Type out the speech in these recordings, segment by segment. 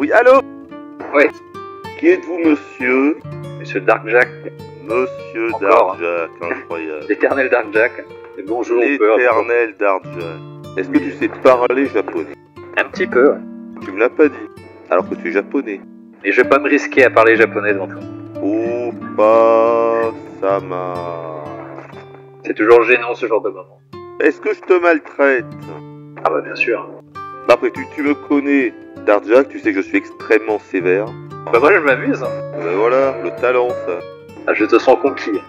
Oui, allô? Ouais. Qui êtes-vous, monsieur? Monsieur Dark Jack. Monsieur Encore. Dark Jack, incroyable. L'éternel Dark Jack. Et bonjour, on peut... L'éternel Dark Jack. Est-ce que tu sais parler japonais? Un petit peu, ouais. Tu me l'as pas dit, alors que tu es japonais. Et je vais pas me risquer à parler japonais devant toi. Oppa Sama. C'est toujours gênant ce genre de moment. Est-ce que je te maltraite? Ah bah bien sûr. Bah après, tu me connais, Dark Jack, tu sais que je suis extrêmement sévère. Bah moi je m'amuse. Hein. Ben voilà, le talent, ça. Ah, je te sens conquis.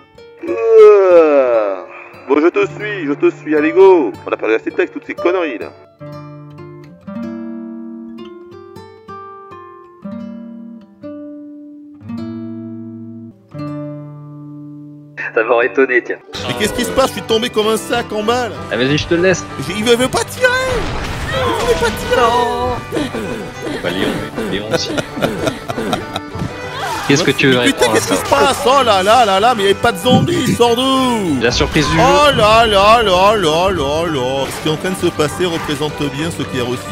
Bon, je te suis, allez go. On a parlé assez de texte, toutes ces conneries, là. Ça m'aurait étonné, tiens. Mais qu'est-ce qui se passe? Je suis tombé comme un sac en balle. Ah vas-y, je te le laisse. Il veut pas tirer. Il veut pas tirer. Bah Léon aussi. Qu'est-ce que tu veux Putain, répondre à qu'est-ce qui ça? se passe? Oh là là là là, mais il n'y avait pas de zombies, il sort d'où? La surprise du jeu. Oh là là là là là là. Ce qui est en train de se passer représente bien ce qui est reçu.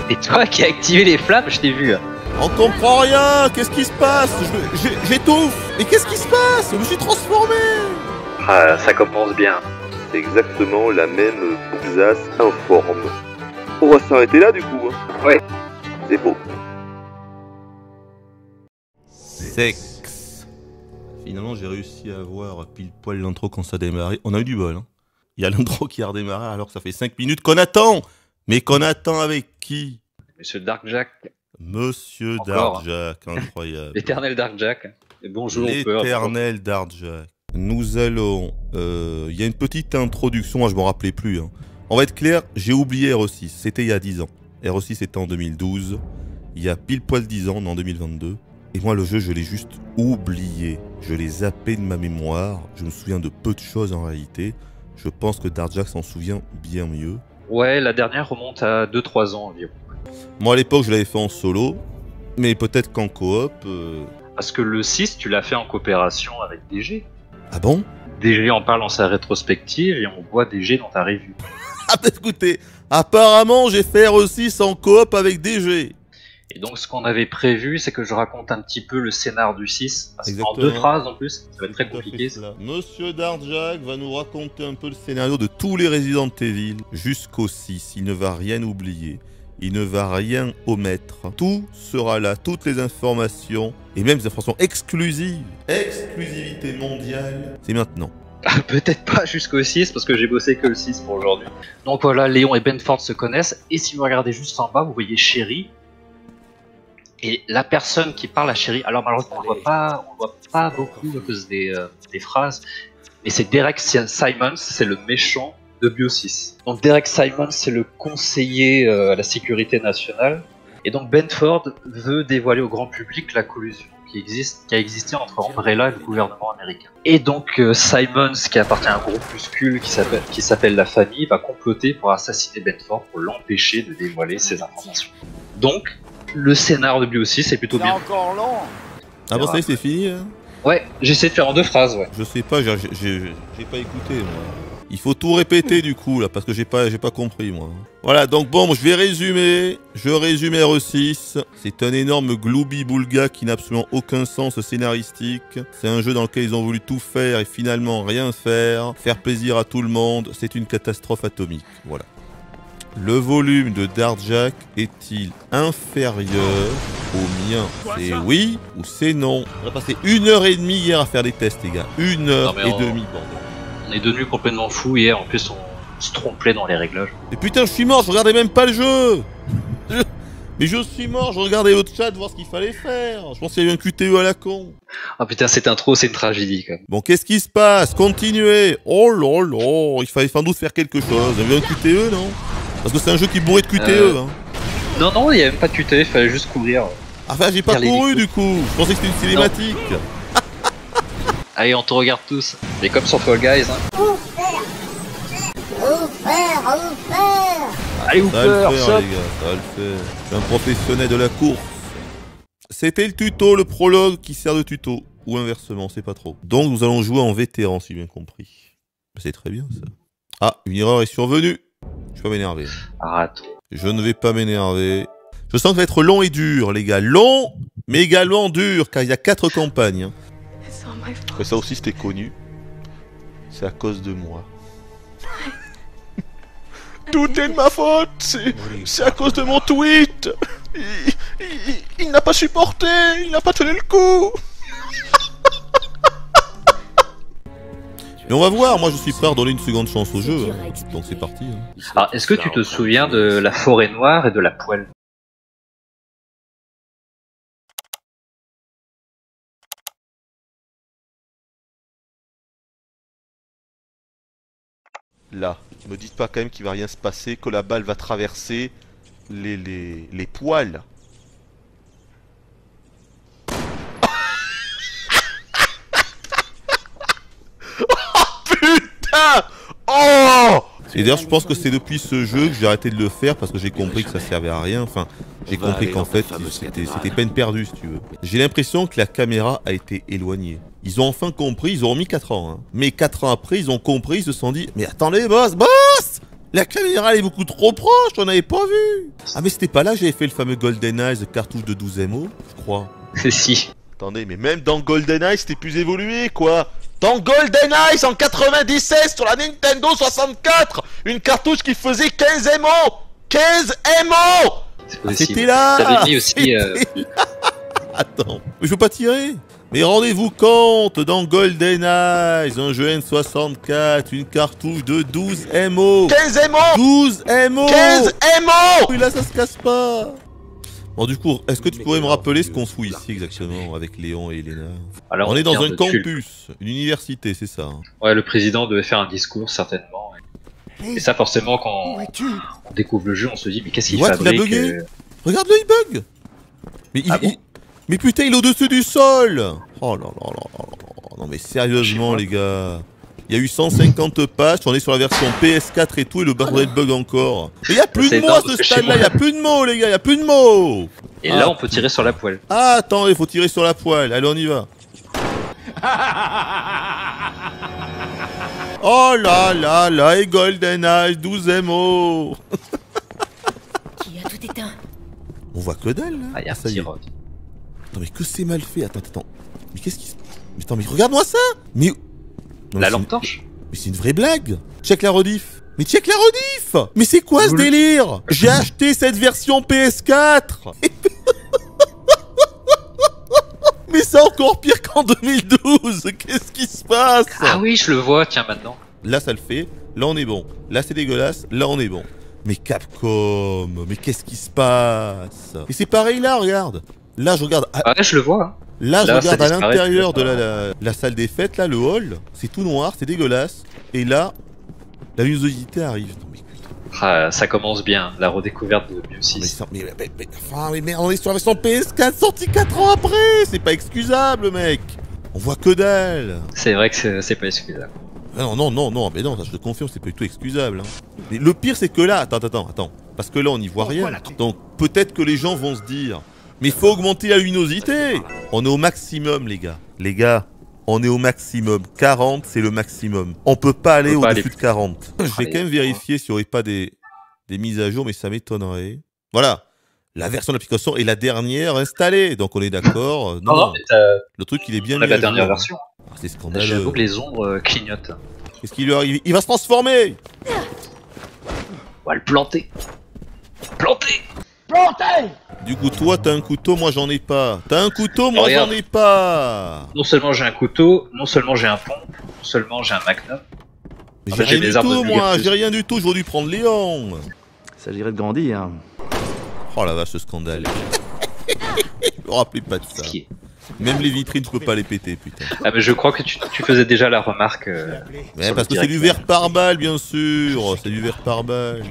Et toi qui as activé les flammes, je t'ai vu. On comprend rien. Qu'est-ce qui se passe? J'étouffe. Mais qu'est-ce qui se passe? Je me suis transformé. Ah, ça commence bien. C'est exactement la même besace informe. On va s'arrêter là, du coup. Hein. Ouais. C'est beau. Sexe. Finalement, j'ai réussi à avoir pile poil l'intro quand ça a démarré. On a eu du bol. Hein. Il y a l'intro qui a redémarré alors que ça fait 5 minutes qu'on attend. Mais qu'on attend avec qui? Monsieur Dark Jack. Monsieur Encore. Dark Jack, incroyable. L'éternel Dark Jack. Et bonjour, on peut... L'éternel Dark Jack. Nous allons... Il y a une petite introduction, je m'en rappelais plus. Hein. On va être clair, j'ai oublié RE6. C'était il y a 10 ans. RE6 c'était en 2012. Il y a pile poil 10 ans, on est en 2022. Et moi, le jeu, je l'ai juste oublié. Je l'ai zappé de ma mémoire. Je me souviens de peu de choses en réalité. Je pense que Dark Jack s'en souvient bien mieux. Ouais, la dernière remonte à 2-3 ans environ. Moi, à l'époque, je l'avais fait en solo. Mais peut-être qu'en coop... Parce que le 6, tu l'as fait en coopération avec DG. Ah bon? DG en parle dans sa rétrospective et on voit DG dans ta revue. Ah bah écoutez, apparemment j'ai fait RE6 en coop avec DG. Et donc ce qu'on avait prévu, c'est que je raconte un petit peu le scénar du 6. En Exactement. 2 phrases en plus, ça va être très Tout à fait compliqué. cela. Monsieur Dark Jack va nous raconter un peu le scénario de tous les Resident Evil jusqu'au 6. Il ne va rien oublier. Il ne va rien omettre. Tout sera là, toutes les informations, et même des informations exclusives. Exclusivité mondiale. C'est maintenant. Ah, peut-être pas jusqu'au 6 parce que j'ai bossé que le 6 pour aujourd'hui. Donc voilà, Léon et Benford se connaissent. Et si vous regardez juste en bas, vous voyez Sherry. Et la personne qui parle à Sherry, alors malheureusement on le voit pas beaucoup à cause des phrases. Mais c'est Derek Simons, c'est le méchant de Bio6. Donc Derek Simons, c'est le conseiller à la sécurité nationale. Et donc Benford veut dévoiler au grand public la collusion qui a existé entre Umbrella et le gouvernement américain. Et donc Simons, qui appartient à un groupuscule qui s'appelle la Famille, va comploter pour assassiner Benford pour l'empêcher de dévoiler ses informations. Donc, le scénar de Bio6 c'est plutôt bien. Encore long. Ah bon, ça y est, c'est fini hein? Ouais, j'essaie de faire en 2 phrases, ouais. Je sais pas, j'ai pas écouté moi. Il faut tout répéter du coup là, parce que j'ai pas compris moi. Voilà, donc bon, je vais résumer. Je résume RE6. C'est un énorme gloubi-boulga qui n'a absolument aucun sens scénaristique. C'est un jeu dans lequel ils ont voulu tout faire et finalement rien faire. Faire plaisir à tout le monde. C'est une catastrophe atomique. Voilà. Le volume de Dark Jack est-il inférieur au mien? C'est oui ou c'est non? On a passé 1h30 hier à faire des tests les gars. 1h30 bordel. On est devenus complètement fous hier, en plus on se trompait dans les réglages. Mais putain, je suis mort, je regardais même pas le jeu. Mais je suis mort, je regardais le chat voir ce qu'il fallait faire. Je pense qu'il y a eu un QTE à la con. Ah putain, cette intro, c'est une tragédie quand même. Bon, qu'est-ce qui se passe? Continuez. Oh là là, il fallait sans doute faire quelque chose. Vous avez un QTE, non? Parce que c'est un jeu qui est bourré de QTE, hein. Non, il n'y avait même pas de QTE, il fallait juste courir. Enfin, j'ai pas couru du coup. Je pensais que c'était une cinématique. Allez, on te regarde tous. C'est comme sur Fall Guys, hein. Allez, Ça va le Hooper, faire, stop. les gars, ça va le faire. Je suis un professionnel de la course. C'était le tuto, le prologue qui sert de tuto. Ou inversement, c'est pas trop. Donc nous allons jouer en vétéran, si j'ai bien compris. C'est très bien ça. Ah, une erreur est survenue. Je vais pas m'énerver. Arrête. Je ne vais pas m'énerver. Je sens que ça va être long et dur, les gars. Long, mais également dur, car il y a 4 campagnes. Hein. Ouais, ça aussi, c'était connu. C'est à cause de moi. Tout est de ma faute. C'est à cause de mon tweet. Il n'a pas supporté. Il n'a pas tenu le coup. Mais on va voir, moi je suis prêt à redonner une seconde chance au jeu, hein. Donc c'est parti. Hein. Alors, est-ce que tu te souviens de la forêt noire et de la poêle? Là, me dites pas quand même qu'il va rien se passer, que la balle va traverser les poils. Putain! Oh! Et d'ailleurs, je pense que c'est depuis ce jeu que j'ai arrêté de le faire parce que j'ai compris que ça servait à rien. Enfin, j'ai compris qu'en fait, c'était peine perdue, si tu veux. J'ai l'impression que la caméra a été éloignée. Ils ont enfin compris, ils ont mis 4 ans. Hein. Mais 4 ans après, ils ont compris, ils se sont dit, mais attendez, boss! La caméra, elle est beaucoup trop proche, on n'avait pas vu! Ah, mais c'était pas là que j'avais fait le fameux GoldenEye, cartouche de 12 MO, je crois. Si. Attendez, mais même dans GoldenEye, c'était plus évolué, quoi! Dans GoldenEye en 97 sur la Nintendo 64, une cartouche qui faisait 15 MO! 15 MO! C'était là! T'avais mis aussi. Attends, mais je veux pas tirer! Mais rendez-vous compte, dans GoldenEye, un jeu N64, une cartouche de 12 MO! 15 MO! 12 MO! 15 MO! Et là, ça se casse pas! Bon, du coup, est-ce que tu pourrais me rappeler ce qu'on fout ici exactement avec Léon et Elena? Alors, on est dans un campus, une université, c'est ça? Hein. Ouais, le président devait faire un discours, certainement. Et ça, forcément, quand on découvre le jeu, on se dit, mais qu'est-ce qu'il fabrique? Il a bugué. Regarde-le, il bug. Mais, mais putain, il est au-dessus du sol. Oh là là là là là. Non mais sérieusement, les gars. Il y a eu 150 patchs, on est sur la version PS4 et tout, et le bordel bug encore. Mais il y a plus de mots à ce stade-là, il y a plus de mots, les gars, il y a plus de mots. Et là, on peut tirer sur la poêle. Ah, attends, il faut tirer sur la poêle. Allez, on y va. Oh là là là, et GoldenEye, 12 MO. Qui a tout éteint? On voit que dalle, là. Ah, il y a un petit rod. Attends, mais que c'est mal fait. Attends. Mais qu'est-ce qui se... Mais attends, mais regarde-moi ça. Mais... Non, la lampe torche. Mais c'est une vraie blague. Check la rediff. Mais check la rediff. Mais c'est quoi ce délire? J'ai acheté cette version PS4. Mais c'est encore pire qu'en 2012. Qu'est-ce qui se passe? Ah oui, je le vois, tiens, maintenant. Là, ça le fait. Là, on est bon. Là, c'est dégueulasse. Là, on est bon. Mais Capcom, mais qu'est-ce qui se passe? Et c'est pareil là, regarde. Là, je regarde... Ah ouais, je le vois. Hein. Là, je regarde à l'intérieur de la salle des fêtes, là, le hall. C'est tout noir, c'est dégueulasse. Et là, la luminosité arrive. Non, mais putain. Ah, ça commence bien, la redécouverte de BioSys. Mais on est sur la version PS4 sortie 4 ans après. C'est pas excusable, mec. On voit que dalle. C'est vrai que c'est pas excusable. Ah non, mais non, ça, je te confirme, c'est pas du tout excusable. Hein. Mais le pire, c'est que là, attends. Parce que là, on n'y voit rien. Donc, peut-être que les gens vont se dire... Mais faut augmenter la luminosité. On est au maximum, les gars. Les gars, on est au maximum. 40, c'est le maximum. On peut pas aller au-dessus de 40. Je vais quand même vérifier s'il n'y aurait pas des mises à jour, mais ça m'étonnerait. Voilà. La version de l'application est la dernière installée. Donc on est d'accord. Non, mais le truc, il est bien mis à jour. La dernière version. Ah, c'est scandaleux. J'avoue que les ombres clignotent. Qu'est-ce qui lui arrive? Il va se transformer. On va le planter. Planter. Du coup, toi, t'as un couteau, moi j'en ai pas. T'as un couteau, moi j'en ai pas. Non seulement j'ai un couteau, non seulement j'ai un pompe, non seulement j'ai un magnum. Mais j'ai rien du tout, moi, j'ai rien du tout, j'aurais dû prendre Léon. Il s'agirait de grandir. Oh la vache, ce scandale. Je me rappelais pas de ça. Même les vitrines, je peux pas les péter, putain. Ah mais je crois que tu faisais déjà la remarque. Mais parce que c'est du verre par balle, bien sûr. C'est du verre par balle.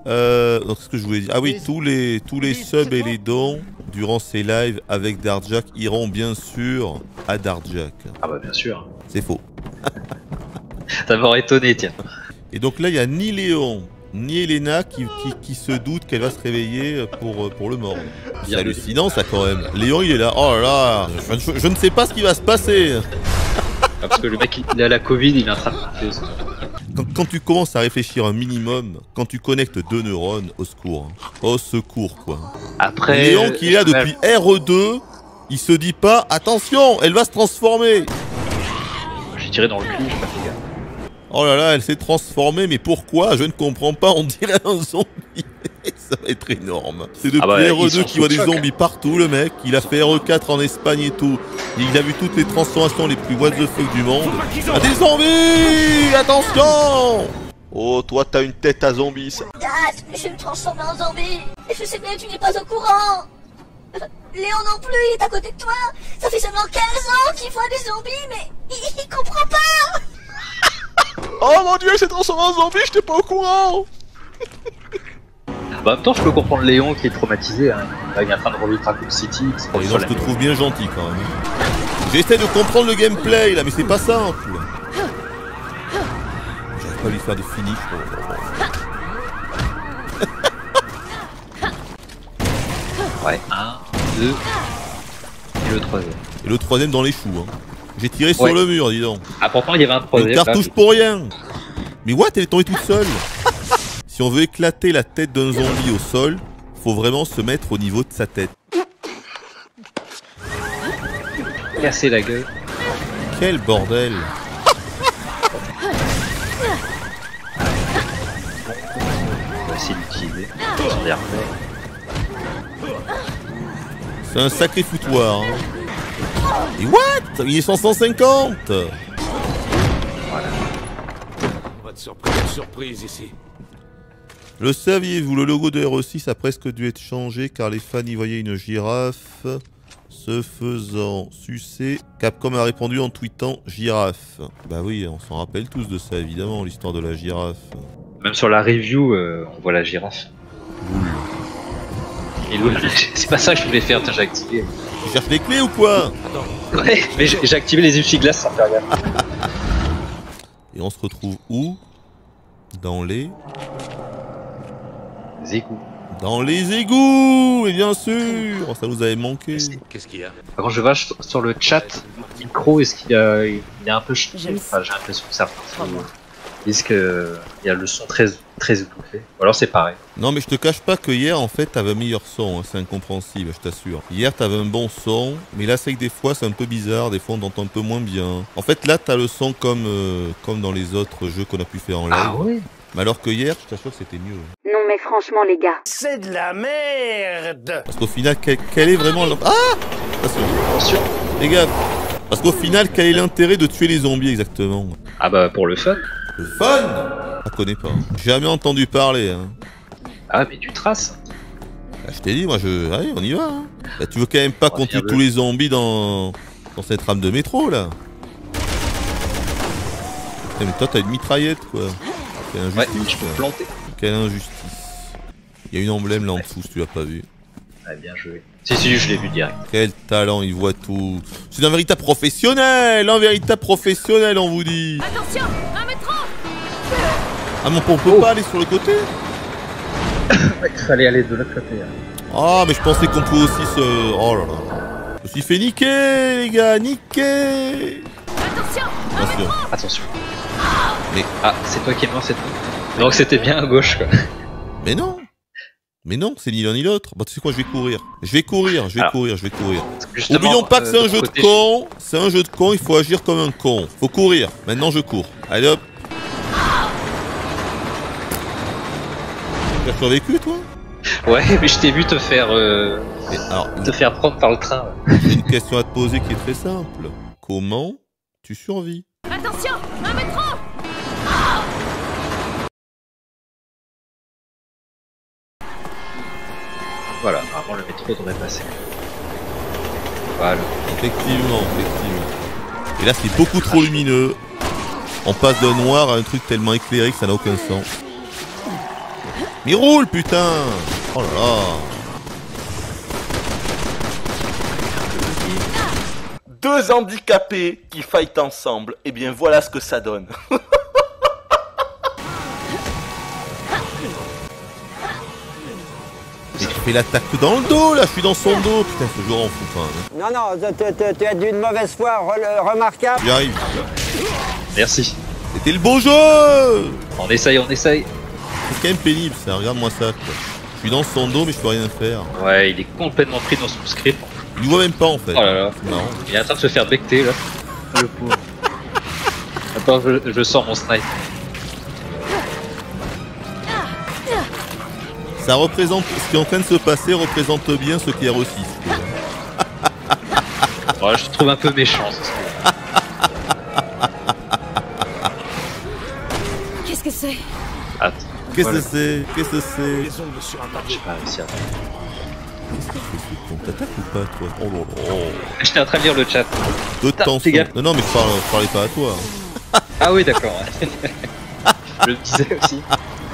Donc ce que je voulais dire. Ah oui, tous les subs et les dons durant ces lives avec Darkjack iront bien sûr à Darkjack. Ah bah bien sûr. C'est faux. Ça m'aurait étonné, tiens. Et donc là, il y a ni Léon ni Elena qui se doute qu'elle va se réveiller pour le mordre. C'est hallucinant ça quand même. Léon il est là, oh là là, je ne sais pas ce qui va se passer. Ah, parce que le mec il a la Covid, il est en train de... quand tu commences à réfléchir un minimum, quand tu connectes 2 neurones, au secours. Hein. Au secours, quoi. Après... Léon qui est là depuis RE2, il se dit pas, attention, elle va se transformer. J'ai tiré dans le cul, j'ai pas fait gaffe. Oh là là, elle s'est transformée, mais pourquoi? Je ne comprends pas, on dirait un zombie. Ça va être énorme. C'est depuis RE2 qu'il voit des zombies partout, le mec. Il a fait RE4 en Espagne et tout. Il a vu toutes les transformations les plus what the fuck du monde. Ah, des zombies! Attention! Oh, toi, t'as une tête à zombie, ça. Dad, je vais me transformer en zombie. Et je sais bien que tu n'es pas au courant. Léon non plus, il est à côté de toi. Ça fait seulement 15 ans qu'il voit des zombies, mais il comprend pas. Oh mon dieu, c'est transformé en zombie, j'étais pas au courant. Bah, en même temps, je peux comprendre Léon qui est traumatisé. Hein. Là, il est en train de revivre Raccoon City. Et donc, je te trouve bien gentil quand même. J'essaie de comprendre le gameplay là, mais c'est pas simple. J'arrive pas à lui faire de finish. Ouais, 1, 2, et le troisième. Et le troisième dans les choux. Hein. J'ai tiré sur le mur, dis donc. Ah, pourtant, il y avait un troisième. Une cartouche pour rien. Mais what, elle est tombée toute seule. Si on veut éclater la tête d'un zombie au sol, faut vraiment se mettre au niveau de sa tête. Casser la gueule. Quel bordel. On va essayer d'utiliser. C'est un sacré foutoir. Hein. Et what? Il est 150. Voilà. Pas de surprise ici. Le saviez-vous, le logo de RE6 a presque dû être changé car les fans y voyaient une girafe se faisant sucer. Capcom a répondu en tweetant girafe. Bah oui, on s'en rappelle tous de ça évidemment, l'histoire de la girafe. Même sur la review, on voit la girafe. Et c'est pas ça que je voulais faire, j'ai activé. Tu cherches les clés ou quoi? Ouais, mais j'ai activé les essuie-glaces sans faire gaffe. Et on se retrouve où? Dans les... égouts. Dans les égouts, et bien sûr, ça nous avait manqué. Qu'est-ce qu'il y a? Quand je vais sur le chat, le micro, est-ce qu'il est un peu changé? Enfin, j'ai l'impression que certains disent qu'il y a le son très étouffé. Ou alors c'est pareil. Non mais je te cache pas que hier en fait t'avais un meilleur son, hein, c'est incompréhensible, je t'assure. Hier t'avais un bon son, mais là c'est que des fois c'est un peu bizarre, des fois on t'entend un peu moins bien. En fait là t'as le son comme dans les autres jeux qu'on a pu faire en live. Ah ouais? Mais alors que hier, je t'assure que c'était mieux. Non mais franchement les gars. C'est de la merde. Parce qu'au final, quel est vraiment... Ah! Attention. Les gars, parce qu'au final, quel est l'intérêt de tuer les zombies exactement? Ah bah pour le fun. Le fun? Je connais pas. Jamais entendu parler. Hein. Ah mais tu traces. Bah, je t'ai dit, moi allez, on y va. Hein. Bah, tu veux quand même pas qu'on tue tous les zombies dans cette rame de métro là? Putain, mais toi t'as une mitraillette quoi. Quelle injustice, ouais, je peux planter. Quelle injustice. Il y a une emblème là en dessous si tu l'as pas vu. Ah bien joué. Si, je l'ai vu direct. Quel talent, il voit tout. C'est un véritable professionnel, on vous dit. Attention, un métro. Ah mais on peut pas aller sur le côté? Ouais, il fallait aller de l'autre côté. Ah mais je pensais qu'on pouvait aussi se... Oh là là. Je me suis fait niquer les gars, niquer. Attention. Attention. Mais... Ah, c'est toi qui es mort cette fois. Donc c'était bien à gauche quoi. Mais non, c'est ni l'un ni l'autre. Bah tu sais quoi, je vais courir. Je vais courir. Oublions pas que c'est un jeu de con. C'est un jeu de con, il faut agir comme un con. Faut courir. Maintenant je cours. Allez hop. T'as survécu toi? Ouais, mais je t'ai vu te faire te faire prendre par le train. J'ai une question à te poser qui est très simple. Comment tu survis? Attention, un métro. Voilà, normalement le métro devrait passer. Voilà. Effectivement. Et là c'est beaucoup trop lumineux. On passe d'un noir à un truc tellement éclairé que ça n'a aucun sens. Mais roule putain! Oh là là! Deux handicapés qui fightent ensemble, et bien voilà ce que ça donne. Mais tu fais l'attaque dans le dos là, je suis dans son dos, putain ce joueur en fout pas. Hein. Non, tu es d'une mauvaise foi remarquable. J'y arrive. Merci. C'était le beau jeu. On essaye, on essaye. C'est quand même pénible ça, regarde-moi ça quoi. Je suis dans son dos mais je peux rien faire. Ouais, il est complètement pris dans son script. Il nous voit même pas en fait. Oh là là. C'est marrant. Il est en train de se faire becter là. Le pauvre. Attends, je sors mon snipe. Ça représente, ce qui est en train de se passer représente bien ce qui est reçu. Ouais, je trouve un peu méchant ce script. Qu'est-ce que c'est? Attends. Qu'est-ce voilà. que c'est? Qu'est-ce que c'est? Les ongles sur un J'ai papier. pas réussi à... Qu'est-ce que c'est? T'attaques ou pas toi? Oh là là. J'étais en train de lire le chat. De Putain, tension. fais gaffe. Non, non, mais je parlais pas à toi. Ah oui, d'accord. Je le disais aussi.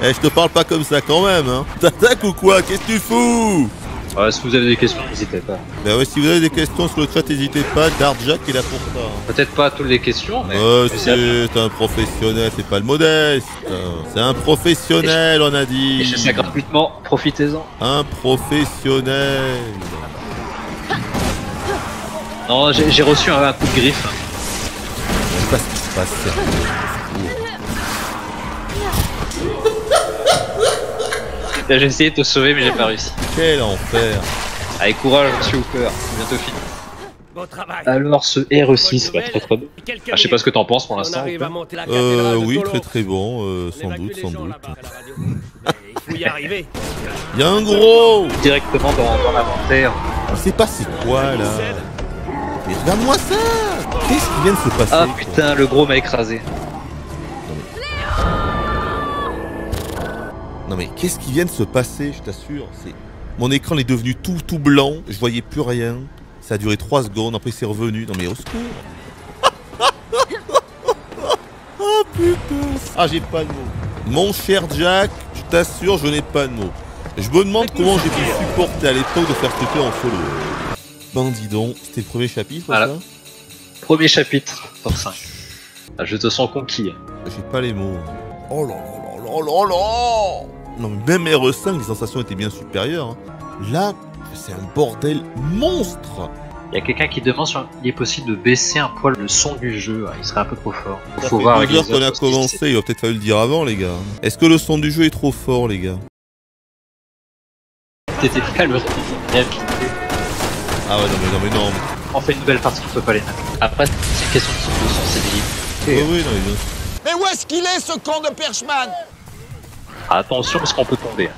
Eh, je te parle pas comme ça quand même, hein. T'attaques ou quoi? Qu'est-ce que tu fous? Ouais, si vous avez des questions, n'hésitez pas. Bah ouais, si vous avez des questions sur le chat, n'hésitez pas. Darjack est là pour ça. Hein. Peut-être pas toutes les questions, mais... C'est un professionnel, c'est pas le modeste. C'est un professionnel, on a Et dit. j'ai ça gratuitement, profitez-en. Un professionnel. Non, j'ai reçu un coup de griffe. Je sais pas ce qui se passe. Là, j'ai essayé de te sauver, mais j'ai pas réussi. Quel enfer. Allez, courage, monsieur Hooper, c'est bientôt fini. Bon travail. Alors, ce RE6 va très très bon. Ah, je sais pas ce que t'en penses pour On l'instant. arrive à Hooper. monter la cathédrale de Oui, Tolon. très très bon, On sans évacue doute, les sans gens doute. là-bas à la radio. Mais il faut y arriver. Il y a un gros. Directement dans l'inventaire. Je sais pas c'est quoi là. Mais regarde-moi ça. Qu'est-ce qui vient de se passer? Ah quoi? putain, le gros m'a écrasé. Non mais qu'est-ce qui vient de se passer, je t'assure. Mon écran est devenu tout blanc, je voyais plus rien. Ça a duré 3 secondes, après c'est revenu. Non mais au secours. Oh putain. Ah j'ai pas de mots. Mon cher Jack, je t'assure, je n'ai pas de mots. Je me demande comment j'ai pu supporter à l'époque de faire ce truc en solo. Ben dis donc, c'était le premier chapitre Voilà. ça? Premier chapitre, top 5. Ah, je te sens conquis. J'ai pas les mots. Oh là là là là là là. Non mais même RE5, les sensations étaient bien supérieures. Hein. Là, c'est un bordel monstre. Il y a quelqu'un qui demande si il est possible de baisser un poil le son du jeu. Ah, il serait un peu trop fort. Ça Faut fait voir 2 avec heures les qu'on a autres, parce que commencé, il va peut-être fallu le dire avant les gars. Est-ce que le son du jeu est trop fort les gars? T'étais pas le réel. Ah ouais non mais non. On fait une nouvelle partie, on peut pas les mettre. Après, c'est une question de sensibilité. Oui oui non mais bien. Mais où est-ce qu'il est, ce con de Perchman? Ah, attention parce qu'on peut tomber.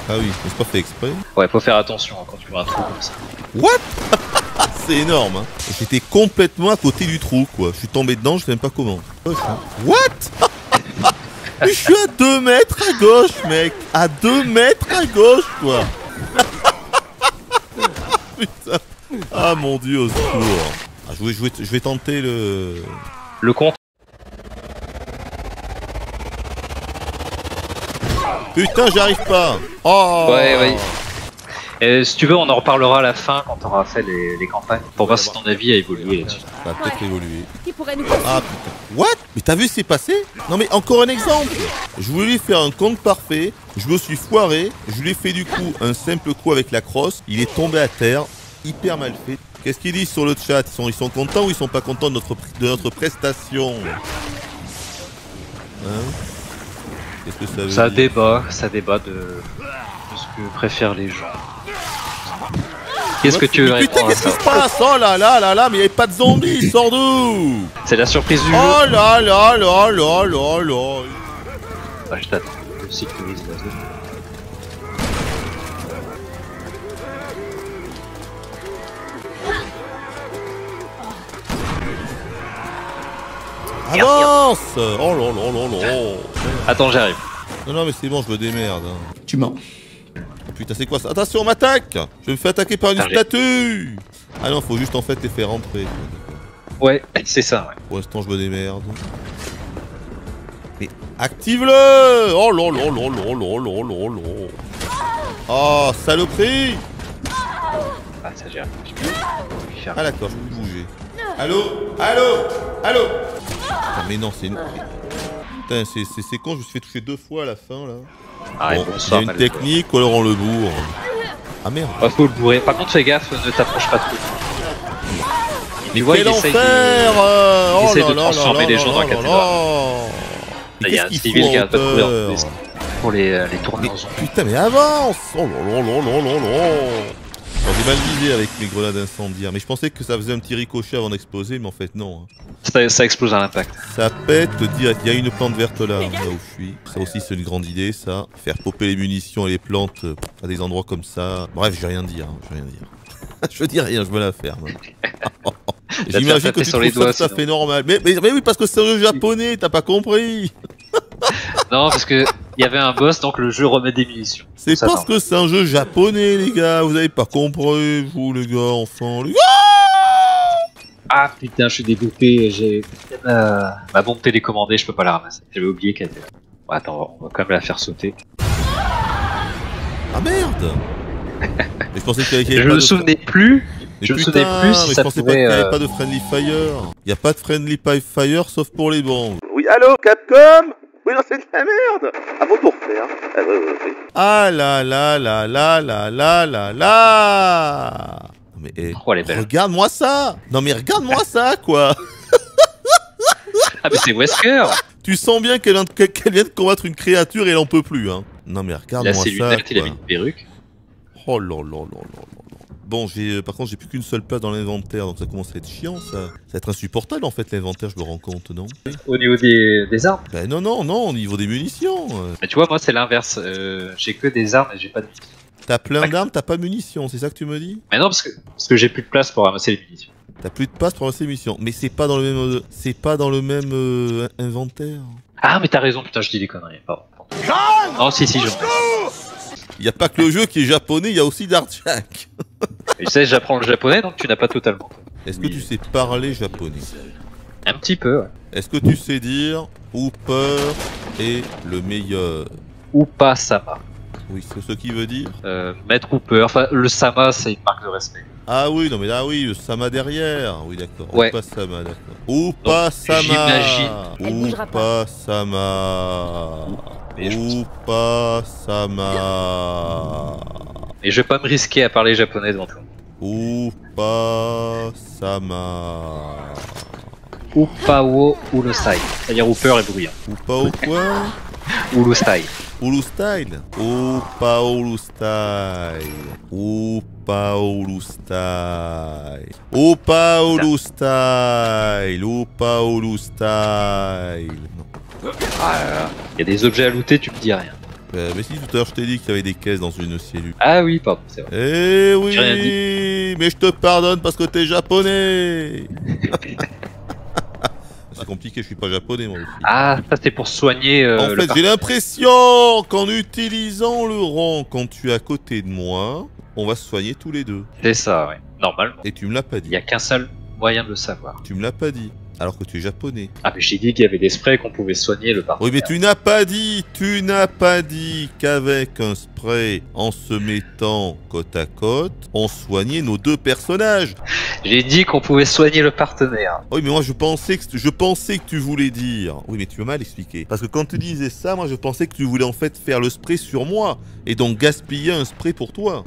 Ah oui, c'est pas fait exprès. Ouais, faut faire attention hein, quand tu vois un trou comme ça. What? C'est énorme hein. J'étais complètement à côté du trou quoi. Je suis tombé dedans, je sais même pas comment. What? Mais je suis à 2 mètres à gauche mec. À 2 mètres à gauche quoi. Putain. Ah mon dieu au secours. Ah, je vais tenter le... Le compte. Putain j'arrive pas. Oh. Ouais. Et si tu veux, on en reparlera à la fin quand on aura fait les campagnes. Pour voir si ton avis a évolué là-dessus. Ça va peut-être évoluer. Qui pourrait nous... Ah putain. What? Mais t'as vu ce qui s'est passé? Non mais encore un exemple. Je voulais faire un compte parfait. Je me suis foiré. Je lui ai fait du coup un simple coup avec la crosse. Il est tombé à terre. Hyper mal fait. Qu'est-ce qu'ils disent sur le chat? Ils sont contents ou ils sont pas contents de notre prestation? Hein? Qu'est-ce que ça veut dire? Ça débat de ce que préfèrent les gens. Qu'est-ce que tu veux Mais putain, répondre à qu'est-ce qui ça? se passe? Oh là là là là, mais il n'y avait pas de zombies, il sort d'où? C'est la surprise du jeu. Oh là là là là là là. Ah, je t'attends. Je sécurise la zone. Avance! Oh là là là là. Attends, j'arrive. Non mais c'est bon, je me démerde. Hein. Tu mens. Oh, putain, c'est quoi ça? Attention, on m'attaque! Je me fais attaquer par une J'arrive. statue! Ah non, faut juste en fait les faire rentrer. Ouais, c'est ça, ouais. Pour l'instant, je me démerde. Mais active-le! Oh là là là là là là là là. Oh, saloperie! Ah, ça gère. Je peux lui faire. Ah d'accord, je peux plus bouger. Allô? Allô? Allô? Putain, mais non, c'est une... Putain, c'est con, je me suis fait toucher 2 fois à la fin, là. Ah, Bon, et il y a bonsoir, une mal technique ou alors on le bourre. Ah merde. joué. Faut le bourrer. Par contre, fais gaffe, ne t'approche pas trop. Mais vois, quel il essaye enfer! il Oh essaye là de là transformer là les là gens dans là cathédrale. là. Il y a un Qu'est-ce qu'il civil fout qui en a pas de couleur hauteur pour les tourner Mais en zone. putain, mais avance! Oh là là là là là là. Alors, j'ai mal visé avec mes grenades incendiaires, mais je pensais que ça faisait un petit ricochet avant d'exploser, mais en fait non. Ça explose à l'impact. Ça pète direct. Il y a une plante verte là, là où je suis. Ça aussi c'est une grande idée, ça. Faire popper les munitions et les plantes à des endroits comme ça. Bref, je vais rien dire, je vais rien dire. Je dis rien, je me la ferme. J'imagine que tu trouves ça tout à fait normal. Mais oui, parce que c'est un jeu japonais, t'as pas compris. Non, parce que il y avait un boss, donc le jeu remet des munitions. C'est Ça, parce que c'est un jeu japonais, les gars. Vous avez pas compris, vous, les gars, enfin. Les gars. Ah putain, je suis dégoûté. J'ai ma bombe télécommandée, je peux pas la ramasser. J'avais oublié qu'elle était là. Bon, attends, on va quand même la faire sauter. Ah merde. Mais je pensais qu'il y avait Je pas me de... souvenais plus. Mais Je me putain, souvenais plus si mais ça je pensais pouvait. pas qu'il n'y avait pas de Friendly Fire. Il y a pas de Friendly Fire sauf pour les bombes. Oui, allô, Capcom? Oui, non, c'est de la merde. Ah bon, pour faire. Ah, oui. Ah là là là là là là là là. Mais Oh, elle est belle. regarde-moi ça. Non mais regarde-moi ça quoi. Ah mais c'est Wesker. Tu sens bien qu'elle vient de combattre une créature et elle en peut plus hein. Non mais Il a regarde-moi ses ça lunettes, il a quoi. mis une perruque. Oh là là là là là. Bon, par contre, j'ai plus qu'une seule place dans l'inventaire, donc ça commence à être chiant, ça. Ça va être insupportable, en fait, l'inventaire, je me rends compte, non? Au niveau des armes. Ben non, au niveau des munitions. Mais tu vois, moi c'est l'inverse. J'ai que des armes et j'ai pas de munitions. T'as plein d'armes, t'as pas de munitions, c'est ça que tu me dis? Mais non, parce que j'ai plus de place pour ramasser les munitions. T'as plus de place pour lancer les munitions, mais c'est pas dans le même inventaire. Ah mais t'as raison, putain, je dis des conneries. Pardon. Non, si, j'en ai. Y a pas que le jeu qui est japonais, y a aussi Dark. Et tu sais, j'apprends le japonais, donc tu n'as pas totalement. Est-ce que tu sais parler japonais? Un petit peu, ouais. Est-ce que tu sais dire Hooper est le meilleur? Ou pas Sama. Oui, c'est ce qui veut dire. Maître Hooper, enfin le Sama c'est une marque de respect. Ah oui, non mais là oui, le Sama derrière. Oui, d'accord. Ouais. Hoopa Sama, d'accord. Hoopa Sama. j'imagine. Hoopa Sama. Hoopa Sama. Et je vais pas me risquer à parler japonais devant toi. Hoopa Sama. Upao Ulosai. C'est-à-dire Hooper est bruyant. Hoopa au quoi? Ulosai. Ulu Style. Hoopa Ulu Style. Hoopa Ulu Style. Hoopa Ulu Style. Hoopa Ulu Style. Il y a des objets à looter, tu me dis rien. Mais si tout à l'heure je t'ai dit qu'il y avait des caisses dans une cellule. Ah oui, pardon, c'est vrai. Eh oui, J'ai rien mais je te pardonne parce que t'es japonais. C'est compliqué, je suis pas japonais moi aussi. Ah, ça c'est pour soigner. En fait, j'ai l'impression qu'en utilisant le rang quand tu es à côté de moi, on va se soigner tous les deux. C'est ça, ouais. Normalement. Et tu me l'as pas Il dit. n'y a qu'un seul moyen de le savoir. Tu me l'as pas dit. Alors que tu es japonais. Ah, mais j'ai dit qu'il y avait des sprays qu'on pouvait soigner le partenaire. Oui, mais tu n'as pas dit qu'avec un spray, en se mettant côte à côte, on soignait nos deux personnages. J'ai dit qu'on pouvait soigner le partenaire. Oui, mais moi je pensais que tu voulais dire. Oui, mais tu m'as mal expliqué. Parce que quand tu disais ça, moi je pensais que tu voulais en fait faire le spray sur moi et donc gaspiller un spray pour toi.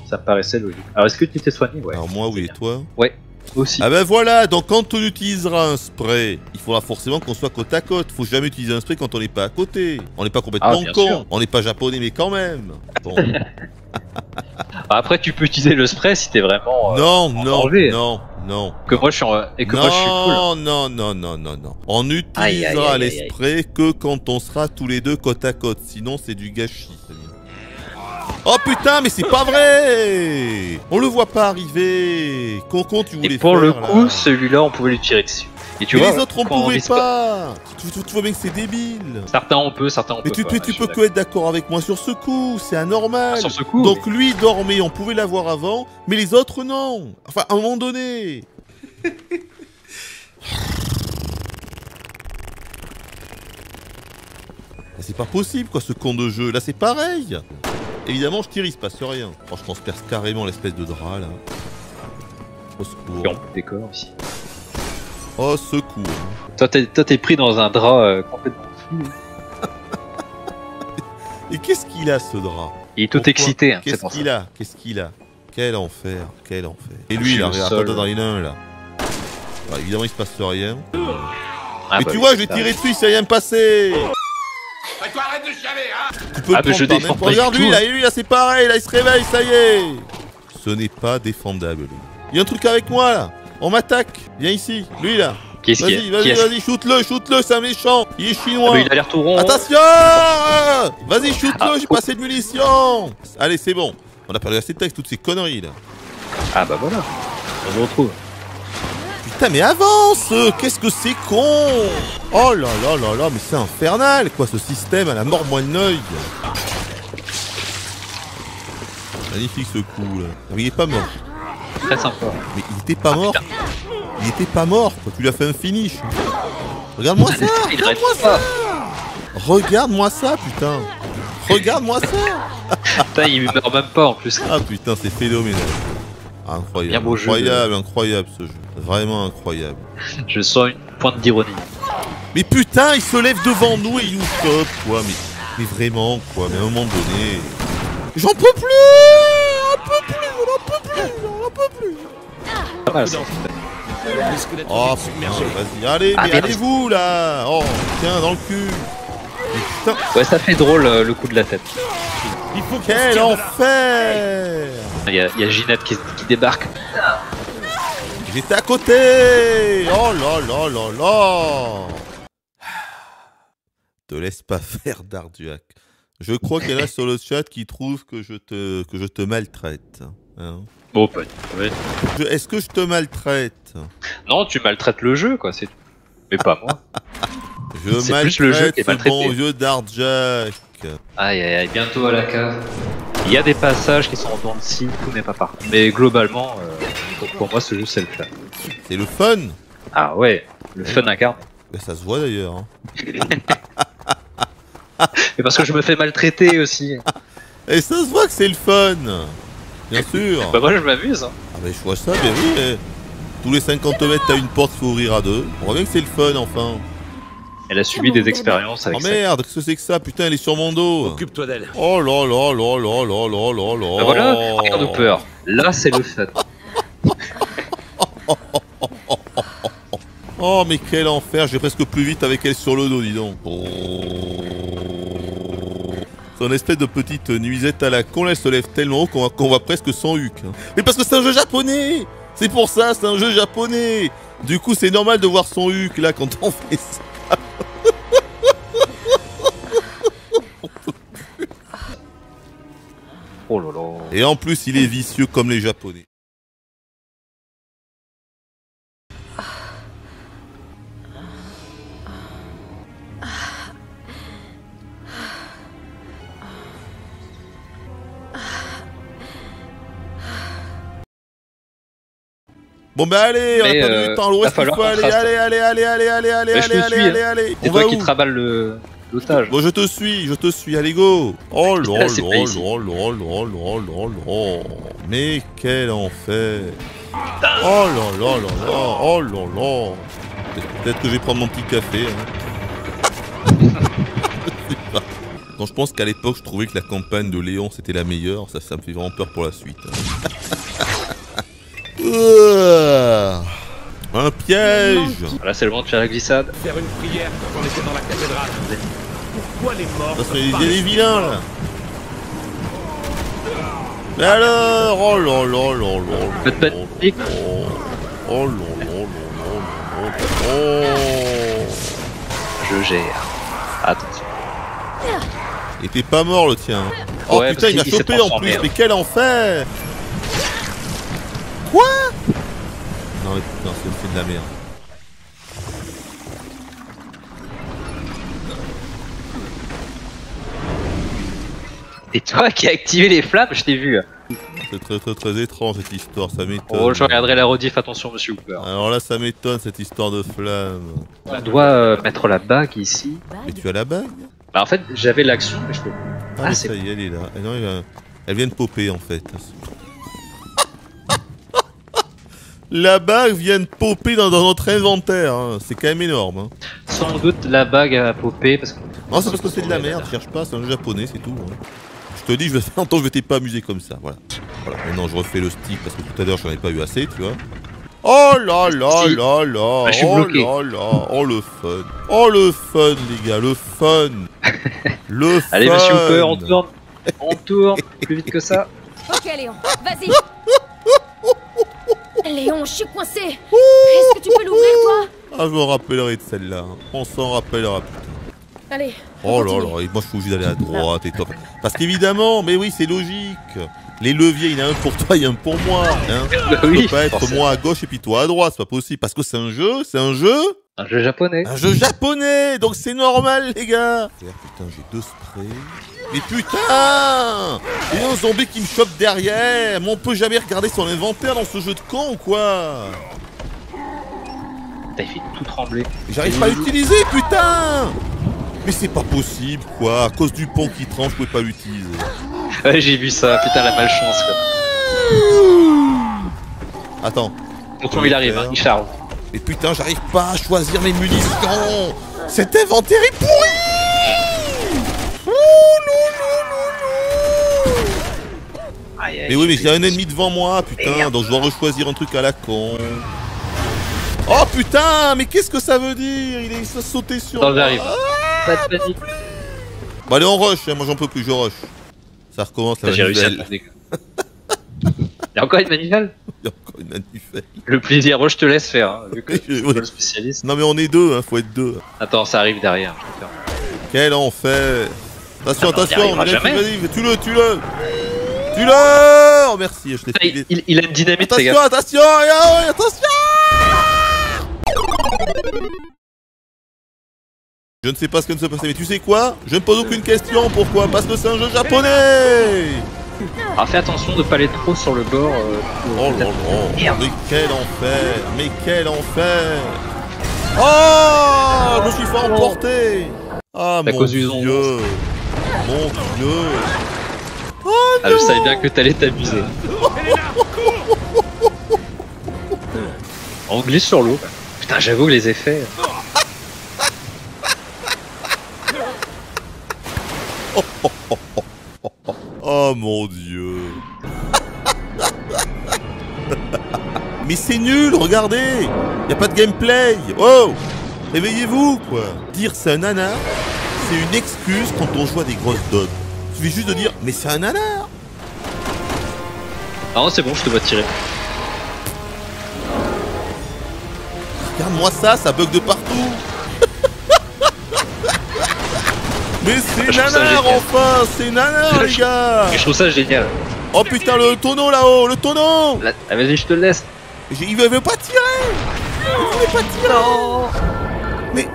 Ça me paraissait logique. Alors, est-ce que tu t'es soigné? Ouais. Alors moi, oui, et toi? Ouais, aussi. Ah ben voilà, donc quand on utilisera un spray, il faudra forcément qu'on soit côte à côte. Faut jamais utiliser un spray quand on n'est pas à côté. On n'est pas complètement bien con. sûr. On n'est pas japonais, mais quand même. Bon. Après, tu peux utiliser le spray si t'es vraiment. Non. Non. Que moi je suis et que moi je suis cool. Non. On Aïe, utilisera aïe, les aïe, aïe. sprays que quand on sera tous les deux côte à côte. Sinon, c'est du gâchis. Oh putain, mais c'est pas vrai! On le voit pas arriver. Concon, tu voulais Et pour faire, le coup, là. celui-là, on pouvait lui tirer dessus. Et tu Mais vois, les autres, on quand pouvait vise pas. Tu vois bien que c'est débile. Certains on peut, certains on Mais peut tu pas. peux je que suis être d'accord avec moi sur ce coup. C'est anormal. d'accord. Sur ce coup. Donc lui dormait, on pouvait l'avoir avant, mais les autres non. Enfin, à un moment donné. C'est pas possible quoi ce con de jeu, là c'est pareil. Évidemment je tire, il se passe rien. Oh, je transperce carrément l'espèce de drap là. Au secours. Et on peut décor ici. Au secours. Toi t'es pris dans un drap complètement fou. Et qu'est-ce qu'il a ce drap? Il est tout Pourquoi? excité, hein, c'est Qu'est-ce pour ça. qu'il a? Qu'est-ce qu'il a? Quel enfer, quel enfer. Et Je lui suis là, au regarde, sol. attends, il y en a un là. Bah, évidemment il se passe rien. Ah, mais bah tu oui, vois, je l'ai ça tiré arrive. dessus, ça vient de passer. Toi, arrête de chialer, hein. Tu peux Ah, le mais je prendre par défends n'importe- pas du Regarde tout. lui là, c'est pareil, là il se réveille, ça y est. Ce n'est pas défendable. Lui. Il y a un truc avec moi là. On m'attaque. Viens ici, lui là. Qu'est-ce qu'il y Vas-y, a? Qui vas-y, est-ce? vas-y, shoot-le, c'est un méchant. Il est Ah, chinois. mais il a l'air tout rond. Attention. Vas-y, shoot-le, Ah, j'ai pas assez de munitions. Allez, c'est bon. On a perdu assez de texte, toutes ces conneries là. Ah bah voilà, on se retrouve. Putain, mais avance. Qu'est-ce que c'est con. Oh là là là là, mais c'est infernal quoi, ce système à la mort moine l'œil. Magnifique ce coup là. Mais il est pas mort. Très sympa. Mais il était pas mort. Il était pas mort quoi, tu lui as fait un finish. Regarde-moi ça. Il arrête Regarde-moi pas. ça. Regarde-moi ça putain. Regarde-moi ça. Putain, il meurt même pas en plus. Ah putain, c'est phénoménal. Incroyable. Bien beau jeu. Incroyable, incroyable ce jeu. Vraiment incroyable. Je sens une pointe d'ironie. Mais putain, il se lève devant nous et il nous stoppe quoi. Mais vraiment quoi, mais à un moment donné. J'en peux plus. J'en peux plus, j'en peux plus, j'en peux plus. Pas mal, ça. Risque d'être Oh vite putain, submergé. vas-y, allez, Ah, mais merde. allez-vous là. Oh, tiens, dans le cul. Mais putain, Ouais, ça fait drôle le coup de la tête. Il faut qu'on se quel tire de là. enfer. Il y a Ginette qui débarque. J'étais à côté. Oh là là là là. Te laisse pas faire, Darduac. Je crois qu'il y en a sur le chat qui trouvent que je te maltraite. Hein. Bon, pas ouais. Est-ce que je te maltraite? Non, tu maltraites le jeu, quoi, c'est tout. Mais pas moi. Je C'est plus le jeu qui est maltraite ce maltraité. bon vieux Darduac. Aïe aïe aïe, bientôt à la cave. Il y a des passages qui sont en dents de scie, tout n'est pas parfait. Mais globalement, pour moi, ce jeu, c'est le fun. C'est le fun. Ah ouais, le fun incarne. Ben, ça se voit d'ailleurs. Hein. Mais parce que je me fais maltraiter aussi. Et ça se voit que c'est le fun. Bien sûr. Bah moi, je m'amuse. Hein. Ah ben je vois ça, ben oui. Tous les 50 mètres, t'as une porte qu'il faut ouvrir à deux. On voit bien que c'est le fun enfin. Elle a subi des expériences Oh avec ça. merde, qu'est-ce que c'est que ça? Putain, elle est sur mon dos. Occupe-toi d'elle. Oh là là là là là là là là. Bah voilà, regarde de peur. Là, c'est le fun. Oh mais quel enfer, j'ai presque plus vite avec elle sur le dos, dis donc. C'est une espèce de petite nuisette à la con, elle se lève tellement haut qu'on voit presque son huc. Hein. Mais parce que c'est un jeu japonais. C'est pour ça, c'est un jeu japonais. Du coup, c'est normal de voir son huc là quand on fait ça. Oh là là. Et en plus, il est vicieux comme les japonais. Bon bah allez, on a Mais, pas du temps, où va est-ce qu'il falloir faut aller? contraster. Allez, Mais je te suis, hein. allez. C'est On va toi qui où? travaille l'otage. Bon, je te suis, allez go. Oh là Là, c'est pas là ici. là là là là là là. Mais quel enfer. Oh là là là là, oh là là. Peut-être que je vais prendre mon petit café. Hein. Je sais pas. Quand je pense qu'à l'époque, je trouvais que la campagne de Léon, c'était la meilleure, ça me fait vraiment peur pour la suite. Un piège. Là, c'est le moment de faire la glissade. Faire une prière quand on était dans la cathédrale. Pourquoi les morts Parce peuvent qu'il y pas a des rester vilains là. Mais alors, oh là là là là. Faites pas de pique. Oh là là là là là. Je gère. Attention. Il était pas mort le tien. Oh Ouais, putain, parce il m'a qu'il s'est chopé en transformé, plus, hein. mais quel enfer. Quoi? Non mais putain, c'est de la merde. Et toi qui as activé les flammes, je t'ai vu. C'est très étrange cette histoire, ça m'étonne. Oh, je regarderai la rediff, attention, monsieur Hooper. Alors là, ça m'étonne cette histoire de flamme. On doit mettre la bague ici. Mais tu as la bague? Bah, en fait, j'avais l'action, mais je peux. Ah, mais ça y est, elle est là. Ah non, elle vient de popper en fait. La bague vient de popper dans notre inventaire, hein. C'est quand même énorme. Hein. Sans doute la bague a popé parce que. Non, c'est parce que c'est de la merde, cherche pas, c'est un jeu japonais, c'est tout. Hein. Je te dis, je vais faire longtemps que je vais pas amuser comme ça, voilà. Maintenant je refais le stick parce que tout à l'heure j'en ai pas eu assez, tu vois. Oh là là là là. Ah, je suis Oh bloqué. là là. Oh le fun. Oh le fun, les gars, le fun. Le fun. Allez, monsieur Hooper, on tourne. On tourne. Plus vite que ça. Ok, Léon, vas-y. Léon, je suis coincé. Est-ce que tu peux l'ouvrir, toi? Ah, je me rappellerai de celle-là. On s'en rappellera. Allez. Oh là là, et moi je suis obligé d'aller à droite et top. Parce qu'évidemment, mais oui, c'est logique. Les leviers, il y en a un pour toi, il y en a un pour moi. Hein. Oui, Je peux pas être forcément. moi à gauche et puis toi à droite, c'est pas possible. Parce que c'est un jeu. Un jeu japonais. Un jeu japonais, donc c'est normal, les gars. Putain, j'ai 2 sprays. Mais putain! Il y a un zombie qui me chope derrière. Mais on peut jamais regarder son inventaire dans ce jeu de con ou quoi? T'as fait tout trembler. J'arrive pas à l'utiliser, putain! Mais c'est pas possible, quoi. À cause du pont qui tremble, je pouvais pas l'utiliser. Ouais, j'ai vu ça. Putain, la malchance, quoi. Attends. Donc, il arrive, hein, il charge. Mais putain, j'arrive pas à choisir mes munitions. Cet inventaire est pourri. Aïe, aïe, Mais oui, mais j'ai un ennemi devant moi, putain, donc je dois rechoisir un truc à la con. Oh putain, mais qu'est-ce que ça veut dire? Il a sauté sur Attends, moi. j'arrive. Pas de panique. Bon allez, on rush, hein, moi j'en peux plus, je rush. Ça recommence la J'ai réussi à manivelle. tourner. Il y a encore une manivelle? Il y a encore une manivelle. Le plaisir, moi je te laisse faire, hein, vu que je suis Oui. pas le spécialiste. Non mais on est 2, hein, faut être 2. Attends, ça arrive derrière. Je te fais. Quel enfer. Attention, Ah, on y attention, arrivera jamais. vas-y, tue-le, tue-le. Tue-le. Oh merci, je l'ai filé. Il a une dynamite, les Attention, gars. attention, regarde, attention. Je ne sais pas ce que ne se passe, mais tu sais quoi? Je ne pose aucune question, pourquoi? Parce que c'est un jeu japonais. Alors fais attention de pas aller trop sur le bord. Oh là là, Merde. mais quel enfer, mais quel enfer. Oh, je me suis fait emporter. Ah À mon cause du Dieu, zombie. mon Dieu. Ah, je savais bien que t'allais t'amuser. On glisse sur l'eau. Putain, j'avoue que les effets. Oh mon Dieu. Mais c'est nul, regardez. Y a pas de gameplay. Oh, réveillez-vous quoi. Dire c'est un nanar, c'est une excuse quand on joue à des grosses dogs. Il suffit juste de dire mais c'est un nanar. Ah non, c'est bon, je te vois tirer. Regarde-moi ça, ça bug de partout. Mais c'est Je trouve ça nanar génial. enfin, c'est nanar les gars. Je trouve ça génial. Oh putain le tonneau là-haut, le tonneau. Là, ah, vas-y, je te le laisse. Il veut pas tirer. Il veut pas tirer. Mais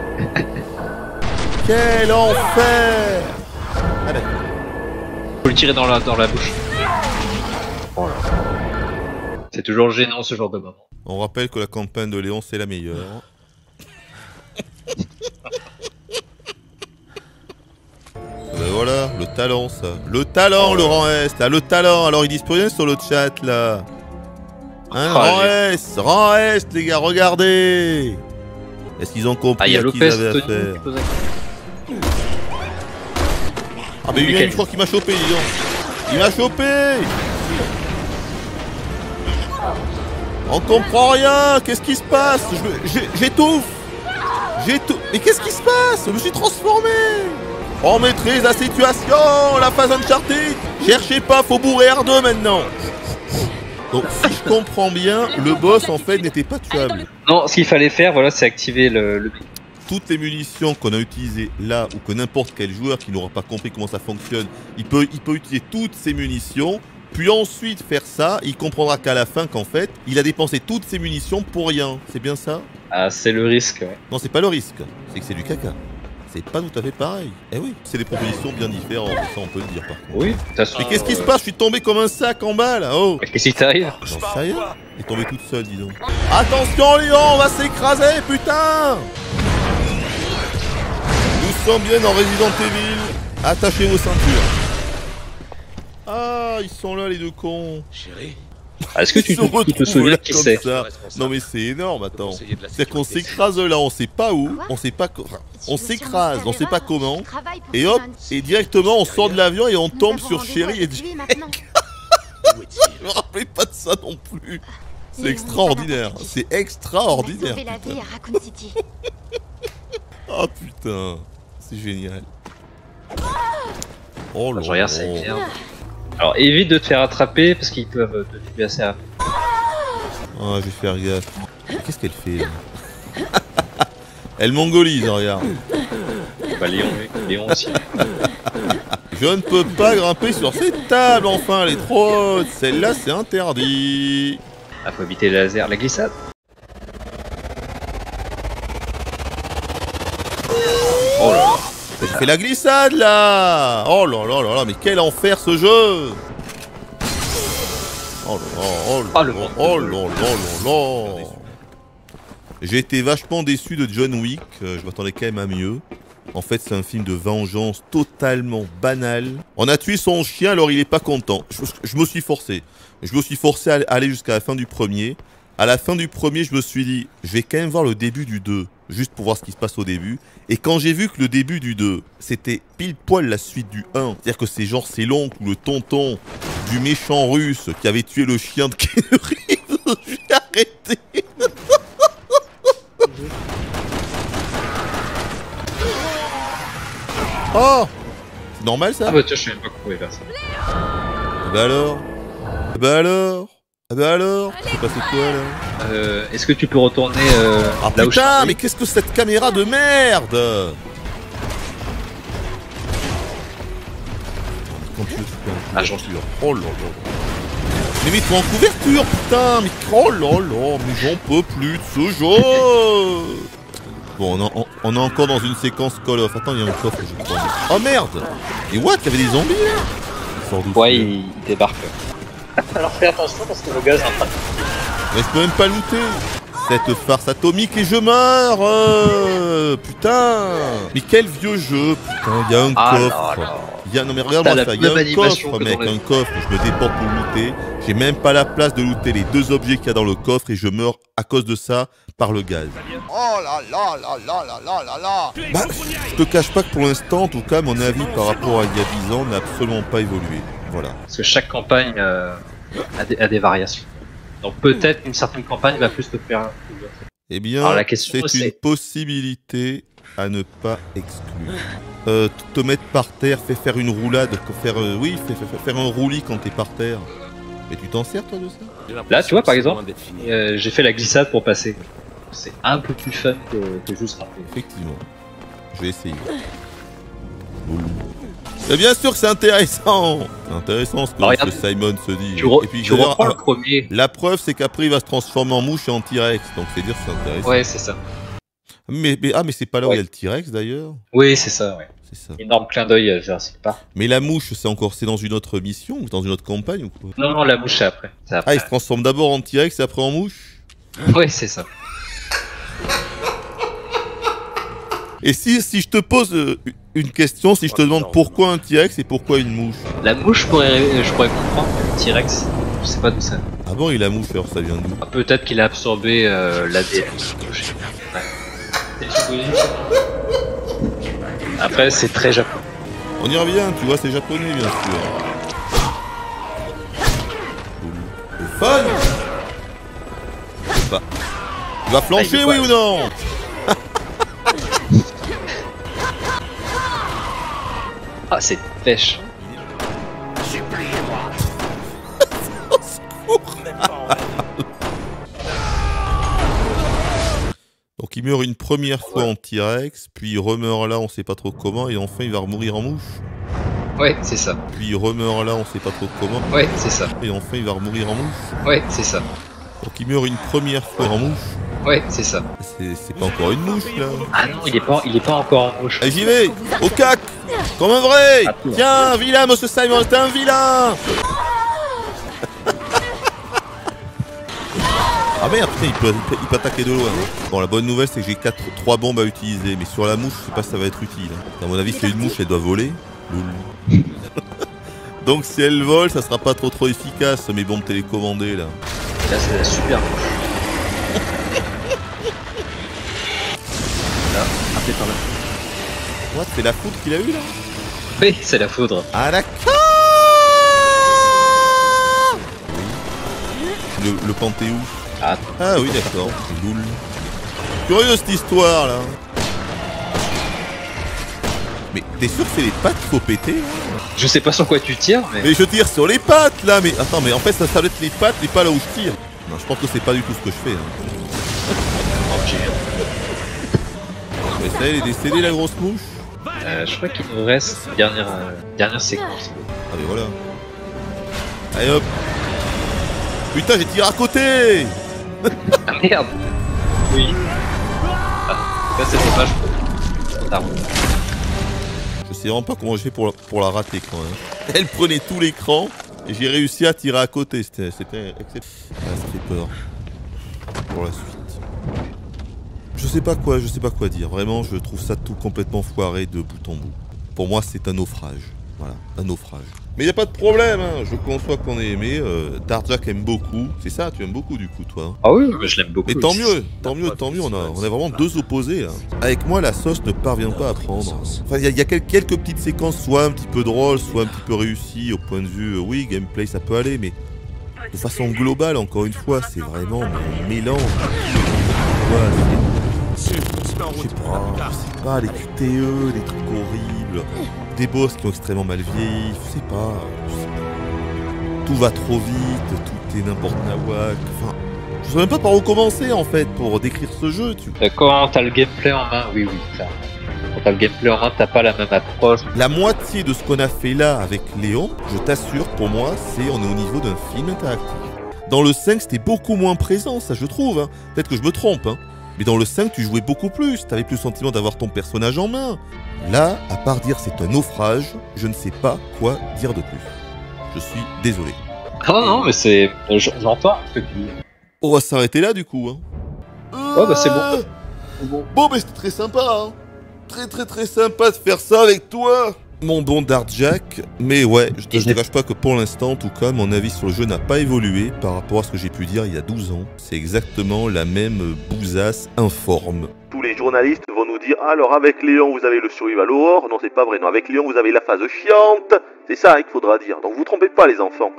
quel enfer. Allez. Faut le tirer dans la bouche. Oh là. C'est toujours gênant ce genre de moment. On rappelle que la campagne de Léon c'est la meilleure. Ben voilà, le talent ça. Le talent, le rang S, là, le talent. Alors ils disent plus rien sur le chat là. Hein, Oh, rang S les gars, regardez. Est-ce qu'ils ont Ah, compris il y a à qui ils Lopez, avaient Tony, affaire? qui pose la- Ah mais lui, je crois qu'il m'a chopé, dis donc. Il m'a chopé. On comprend rien. Qu'est-ce qui se passe? J'étouffe. J'étouffe. Mais qu'est-ce qui se passe? Je me suis transformé. On maîtrise la situation. La phase Uncharted. Cherchez pas, faut bourrer R2 maintenant. Donc si je comprends bien, le boss en fait n'était pas tuable. Non, ce qu'il fallait faire, voilà, c'est activer le... Toutes les munitions qu'on a utilisées là, ou que n'importe quel joueur qui n'aura pas compris comment ça fonctionne, il peut utiliser toutes ces munitions, puis ensuite faire ça, il comprendra qu'à la fin qu'en fait, il a dépensé toutes ses munitions pour rien. C'est bien ça? Ah, c'est le risque, ouais. Non, c'est pas le risque, c'est que c'est du caca. C'est pas tout à fait pareil. Eh oui, c'est des propositions bien différentes, ça on peut le dire par contre. Oui, de toute façon... Mais qu'est-ce qui se passe? Je suis tombé comme un sac en bas là, oh! Qu'est-ce qui t'arrive? J'en sais rien. Elle est tombée toute seule, dis donc. Attention Léon, on va s'écraser, putain! Nous sommes bien dans Resident Evil. Attachez vos ceintures. Ah, ils sont là les deux cons. Chérie, Ah, est-ce que tu Ils se te retrouvent souviens là qui comme c'est? ça. Non mais c'est énorme, attends. conseiller de la C'est-à-dire qu'on sécurité s'écrase là, on sait pas où, on sait pas... enfin, on s'écrase, on sait pas comment. Et hop, et directement on sort de l'avion et on tombe sur Chérie et Jack. Je me rappelais pas de ça non plus. C'est extraordinaire. C'est extraordinaire. Sauver la vie à Raccoon City. Oh putain, c'est génial. Oh là Je regarde, ça là. m'énerve. Alors évite de te faire attraper parce qu'ils peuvent te tuer assez rapidement. Ah, je vais faire gaffe. Qu'est-ce qu'elle fait là? Elle mongolise, regarde. Bah Léon aussi. Je ne peux pas grimper sur cette table, enfin, elle est trop haute. Celle-là, c'est interdit. Ah, faut éviter le laser, la glissade. Oh là là. J'ai fait la glissade là. Oh là là là là, mais quel enfer ce jeu. Oh là là, oh là Ah, le là, monde. oh là là là là. J'ai été vachement déçu de John Wick, je m'attendais quand même à mieux. En fait, c'est un film de vengeance totalement banal. On a tué son chien, alors il est pas content. Je me suis forcé. Je me suis forcé à aller jusqu'à la fin du premier. À la fin du premier, je me suis dit, je vais quand même voir le début du 2, juste pour voir ce qui se passe au début. Et quand j'ai vu que le début du 2, c'était pile poil la suite du 1, c'est-à-dire que c'est genre c'est l'oncle ou le tonton du méchant russe qui avait tué le chien de Keanu Reeves, j'ai arrêté. Oh, c'est normal ça? Ah bah tiens, je sais même pas qu'on pouvait faire ça. Et bah alors? Et bah alors? Et bah alors? C'est passé quoi là? Est-ce que tu peux retourner Ah là où je putain, suis? mais qu'est-ce que cette caméra de merde? Ah, j'en suis. Oh là là. Mais mets-toi en couverture, putain. Mais oh là là, mais j'en peux plus de ce jeu. Bon, on est encore dans une séquence Call of. Attends, il y a un coffre, je crois. Oh merde. Et what? Il y avait des zombies là? Il sort d'où? Ouais, il débarque. Alors fais attention parce que le gaz est en train de... Mais je peux même pas looter. Cette farce atomique et je meurs. Putain. Mais quel vieux jeu. Putain, il y a un coffre. Il y a... Non mais regarde-moi ça, il y a un coffre mec, un coffre, je me déporte pour looter. J'ai même pas la place de looter les deux objets qu'il y a dans le coffre et je meurs à cause de ça par le gaz. Oh là là là là là là là là. Bah, je te cache pas que pour l'instant, en tout cas, mon avis par rapport à il y a 10 ans n'a absolument pas évolué. Voilà. Parce que chaque campagne a des variations. Donc peut-être qu'une certaine campagne va plus te plaire. Eh bien, c'est une possibilité à ne pas exclure. Te mettre par terre, faire une roulade, faire un roulis quand t'es par terre. Mais tu t'en sers toi de ça? Là, tu vois, par exemple, j'ai fait la glissade pour passer. C'est un peu plus fun que juste rappeler. Effectivement. Je vais essayer. Mais bien sûr que c'est intéressant. C'est intéressant ce que Simon se dit. Et puis, tu reprends le premier. La preuve, c'est qu'après, il va se transformer en mouche et en T-Rex. Donc, c'est dire que c'est intéressant. Ouais, c'est ça. Mais c'est pas là où il y a le T-Rex d'ailleurs. Oui, c'est ça, ouais. C'est ça. Énorme clin d'œil, Jurassic Park. Mais la mouche, c'est dans une autre mission ou dans une autre campagne ou quoi? Non, la mouche, c'est après. Ah, il se transforme d'abord en T-Rex et après en mouche? Ouais, c'est ça. Et si je te pose une question, si je te demande pourquoi un T-Rex et pourquoi une mouche? La mouche, je pourrais comprendre. Le T-Rex, je sais pas d'où ça. Ah bon, il a mouche, alors ça vient d'où? Ah, peut-être qu'il a absorbé l'ADN. Après, c'est très japonais. On y revient, tu vois, c'est japonais, bien sûr. Le fun. Bah, tu vas flancher, oui ou non? Ah, c'est pêche. Suppliez-moi. Donc il meurt une première fois en T-Rex, puis il remeurt là, on sait pas trop comment, et enfin il va remourir en mouche. Ouais, c'est ça. Puis il remeurt là, on sait pas trop comment. Ouais, c'est ça. Et enfin il va remourir en mouche. Ouais, c'est ça. Donc il meurt une première fois en mouche. Ouais, c'est ça. C'est pas encore une mouche là. Ah non, il est pas encore en mouche. Allez, j'y vais. Au cac. Comme un vrai. Tiens, vilain, monsieur Simon, t'es un vilain. Ah merde, putain, il peut attaquer de loin. Bon, la bonne nouvelle, c'est que j'ai 3 bombes à utiliser. Mais sur la mouche, je sais pas si ça va être utile. À mon avis, c'est une mouche, elle doit voler. Donc si elle vole, ça sera pas trop efficace, mes bombes télécommandées là. Là, c'est la super mouche. Là, appelé par là. What, c'est la foudre qu'il a eu là? Oui, c'est la foudre. Ah d'accord. Le Panthéon. Ah, oui, d'accord. Loul. Curieuse cette histoire, là. Mais t'es sûr que c'est les pattes qu'il faut péter, hein? je sais pas sur quoi tu tires, Mais je tire sur les pattes, là. Mais attends, mais en fait, ça doit être les pattes, mais pas là où je tire. Non, je pense que c'est pas du tout ce que je fais, hein. Ok. Mais ça, elle est décédée, la grosse mouche. Je crois qu'il nous reste une dernière séquence. Ah, mais voilà. Allez, hop. Putain, j'ai tiré à côté. Ah merde. Oui. Ah, là c'est dommage. Tard. Je sais vraiment pas comment j'ai fait pour la rater, quand même. Elle prenait tout l'écran et j'ai réussi à tirer à côté. C'était exceptionnel. Ah, ça fait peur. Pour la suite. Je sais pas quoi dire. Vraiment, je trouve ça tout complètement foiré de bout en bout. Pour moi, c'est un naufrage. Voilà, un naufrage. Mais y a pas de problème, hein. Je conçois qu'on ait aimé. Darkjack aime beaucoup. C'est ça, tu aimes beaucoup du coup, toi. Ah oui, je l'aime beaucoup. Mais tant mieux. On a vraiment deux opposés là. Avec moi, la sauce ne parvient pas à prendre. Enfin, il y a quelques petites séquences, soit un petit peu drôles, soit un petit peu réussies au point de vue, oui, gameplay, ça peut aller, mais de façon globale, encore une fois, c'est vraiment un mélange. Je sais pas, les QTE, les trucs horribles, des boss qui ont extrêmement mal vieilli, je sais pas. Tout va trop vite, tout est n'importe nawak, enfin... Je sais même pas par où commencer en fait pour décrire ce jeu, tu vois. Quand t'as le gameplay en main, oui, ça. Quand t'as le gameplay en main, t'as pas la même approche. La moitié de ce qu'on a fait là avec Léon, je t'assure, pour moi, on est au niveau d'un film interactif. Dans le 5, c'était beaucoup moins présent, ça je trouve, hein. Peut-être que je me trompe, hein. Mais dans le 5, tu jouais beaucoup plus, t'avais plus le sentiment d'avoir ton personnage en main. Là, à part dire c'est un naufrage, je ne sais pas quoi dire de plus. Je suis désolé. Ah non, mais c'est... J'entends ce que tu dis. On va s'arrêter là du coup, hein. Ouais, bah c'est bon. Bon, mais c'était très sympa, hein. Très sympa de faire ça avec toi, mon bon Darkjack. Mais ouais, je te cache pas que pour l'instant, en tout cas, mon avis sur le jeu n'a pas évolué par rapport à ce que j'ai pu dire il y a 12 ans. C'est exactement la même bousasse informe. Tous les journalistes vont nous dire, alors avec Léon vous avez le survival horror. Non, c'est pas vrai, non, avec Léon vous avez la phase chiante. C'est ça qu'il faudra dire, donc vous trompez pas les enfants.